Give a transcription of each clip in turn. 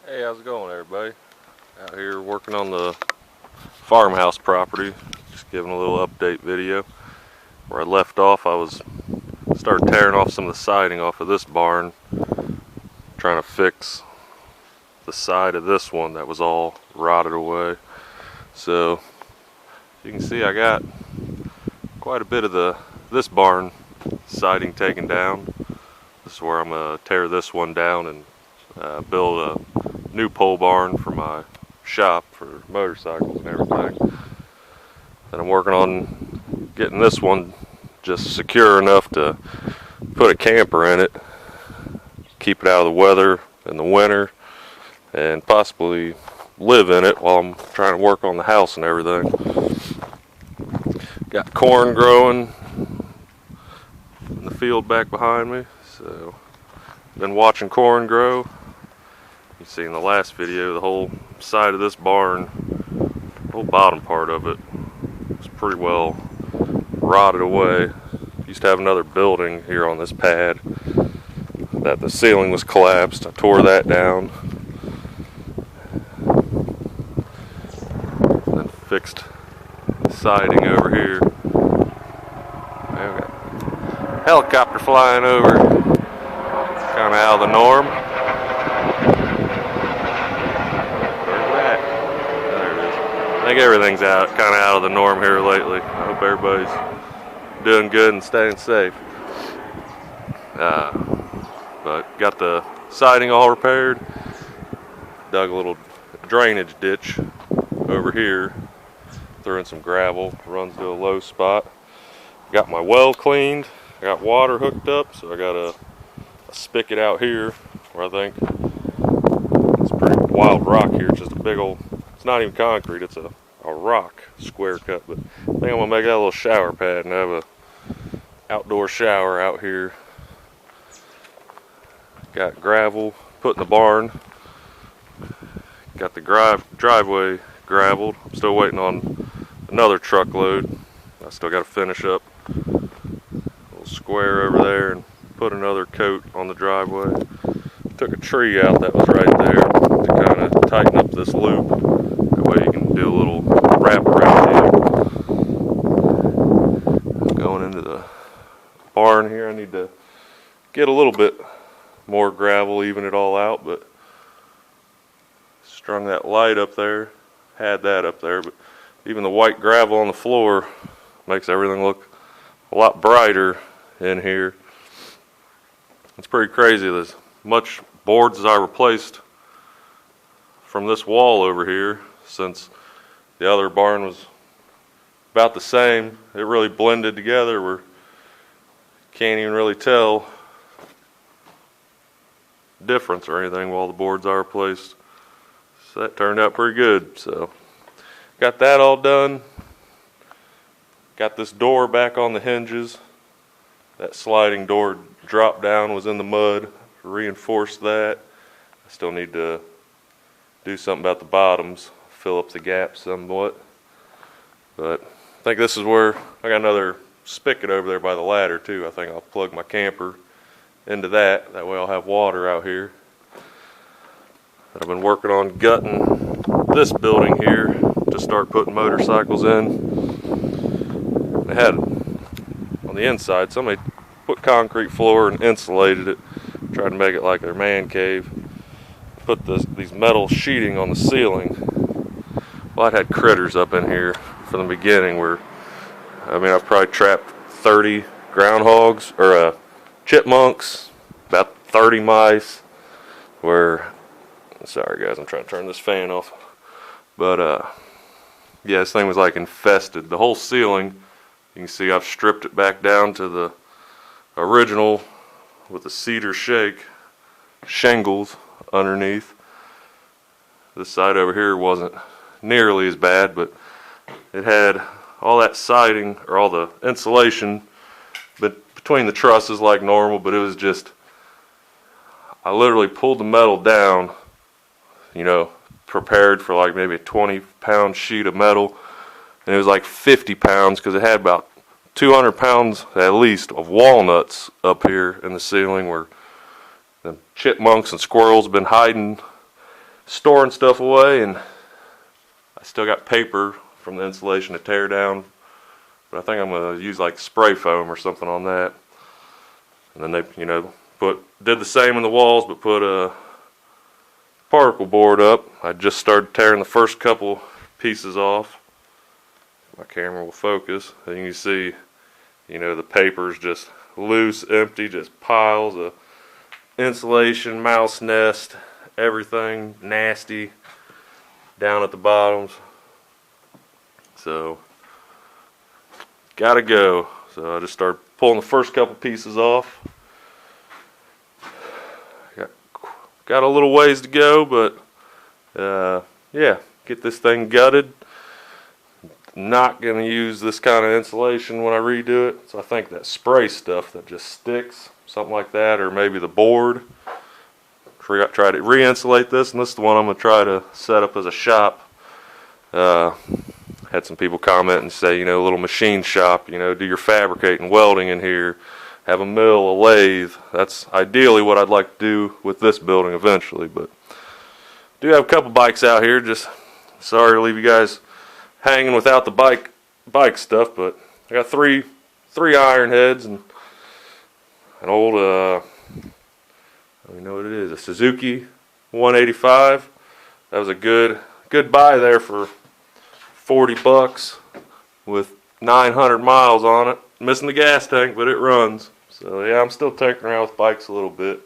Hey, how's it going, everybody? Out here working on the farmhouse property. Just giving a little update video. Where I left off, I started tearing off some of the siding off of this barn, trying to fix the side of this one that was all rotted away. So you can see I got quite a bit of this barn siding taken down. This is where I'm gonna tear this one down and build a new pole barn for my shop for motorcycles and everything. And I'm working on getting this one just secure enough to put a camper in it, keep it out of the weather in the winter, and possibly live in it while I'm trying to work on the house and everything. Got corn growing in the field back behind me, so been watching corn grow. You see in the last video, the whole side of this barn, the whole bottom part of it, was pretty well rotted away. Used to have another building here on this pad that the ceiling was collapsed. I tore that down. Then fixed siding over here. There we got helicopter flying over, kind of out of the norm. I think everything's kind of out of the norm here lately. I hope everybody's doing good and staying safe. But got the siding all repaired. Dug a little drainage ditch over here. Threw in some gravel. Runs to a low spot. Got my well cleaned. I got water hooked up, so I got a spigot out here where I think it's pretty wild rock here. It's just a big old. It's not even concrete, it's a rock square cut, but I think I'm gonna make that a little shower pad and have a outdoor shower out here. Got gravel put in the barn. Got the driveway graveled. I'm still waiting on another truckload. I still got to finish up a little square over there and put another coat on the driveway. Took a tree out that was right there to kind of tighten up this loop. That way you can do a little wrap around here. Going into the barn here, I need to get a little bit more gravel, even it all out, but strung that light up there, had that up there, but even the white gravel on the floor makes everything look a lot brighter in here. It's pretty crazy. There's much boards as I replaced from this wall over here, since the other barn was about the same. It really blended together where you can't even really tell difference or anything while the boards are replaced. So that turned out pretty good. So got that all done. Got this door back on the hinges. That sliding door drop down was in the mud. Reinforced that. I still need to do something about the bottoms, fill up the gaps somewhat. But I think this is where I got another spigot over there by the ladder too. I think I'll plug my camper into that. That way I'll have water out here. I've been working on gutting this building here to start putting motorcycles in. They had on the inside, somebody put concrete floor and insulated it, tried to make it like their man cave. Put these metal sheeting on the ceiling. Well, I'd had critters up in here from the beginning where, I've probably trapped 30 groundhogs or chipmunks, about 30 mice. Sorry guys, I'm trying to turn this fan off. But yeah, this thing was like infested. The whole ceiling, you can see I've stripped it back down to the original with the cedar shingles underneath. This side over here wasn't nearly as bad, but it had all that siding or all the insulation between the trusses like normal, but it was just, I literally pulled the metal down, prepared for like maybe a 20-pound sheet of metal, and it was like 50 pounds because it had about 200 pounds at least of walnuts up here in the ceiling where the chipmunks and squirrels have been hiding storing stuff away, and I still got paper from the insulation to tear down, but I think I'm gonna use like spray foam or something on that. And then they, did the same in the walls, but put a particle board up. I just started tearing the first couple pieces off. My camera will focus, and you can see, the paper's just loose, empty, just piles of insulation, mouse nest, everything nasty down at the bottoms. So gotta go. So I just started pulling the first couple pieces off. Got a little ways to go, but yeah, get this thing gutted. Not gonna use this kind of insulation when I redo it, so I think that spray stuff that just sticks, something like that, or maybe the board. Try to re-insulate this, and this is the one I'm gonna try to set up as a shop. Had some people comment and say, a little machine shop, do your fabricating, welding in here, have a mill, a lathe. That's ideally what I'd like to do with this building eventually, but do have a couple bikes out here. Just sorry to leave you guys hanging without the bike stuff, but I got three iron heads and an old I don't even know what it is, a Suzuki 185. That was a good buy there for $40 with 900 miles on it. Missing the gas tank, but it runs. So yeah, I'm still tinkering around with bikes a little bit,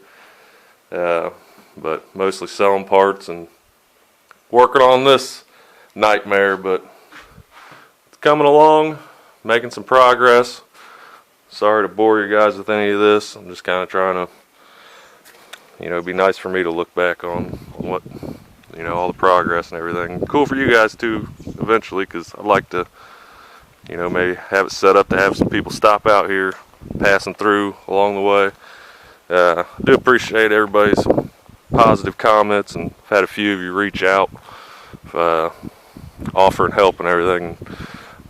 but mostly selling parts and working on this nightmare. But it's coming along, making some progress. Sorry to bore you guys with any of this. I'm just kind of trying to, it'd be nice for me to look back on what, all the progress and everything. Cool for you guys too, eventually, because I'd like to, maybe have it set up to have some people stop out here, passing through along the way. I do appreciate everybody's positive comments, and I've had a few of you reach out, offering help and everything.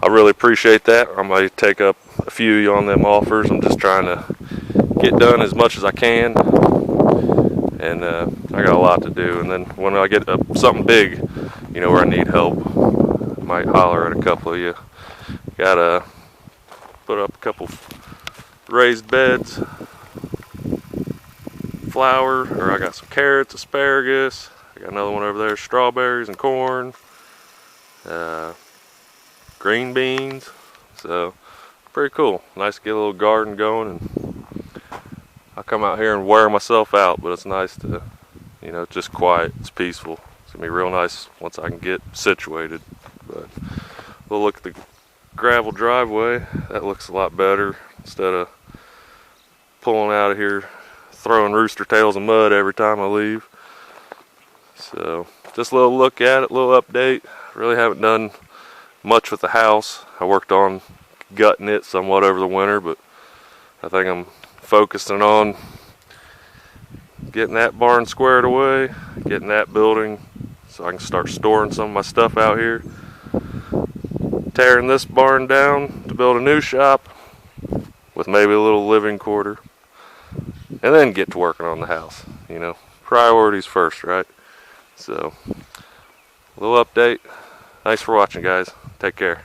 I really appreciate that. I might take up a few on them offers. I'm just trying to get done as much as I can, and I got a lot to do. And then when I get something big, where I need help, I might holler at a couple of you. Gotta put up a couple raised beds, I got some carrots, asparagus. I got another one over there, strawberries and corn, green beans. So pretty cool. Nice to get a little garden going, and I come out here and wear myself out, but it's nice to, it's just quiet, it's peaceful. It's gonna be real nice once I can get situated. But we'll look at the gravel driveway. That looks a lot better, instead of pulling out of here throwing rooster tails of mud every time I leave. So just a little look at it, a little update. Really haven't done much with the house. I worked on gutting it somewhat over the winter, but I think I'm focusing on getting that barn squared away, getting that building so I can start storing some of my stuff out here, tearing this barn down to build a new shop with maybe a little living quarter, and then get to working on the house. Priorities first, right? So, a little update. Thanks for watching, guys. Take care.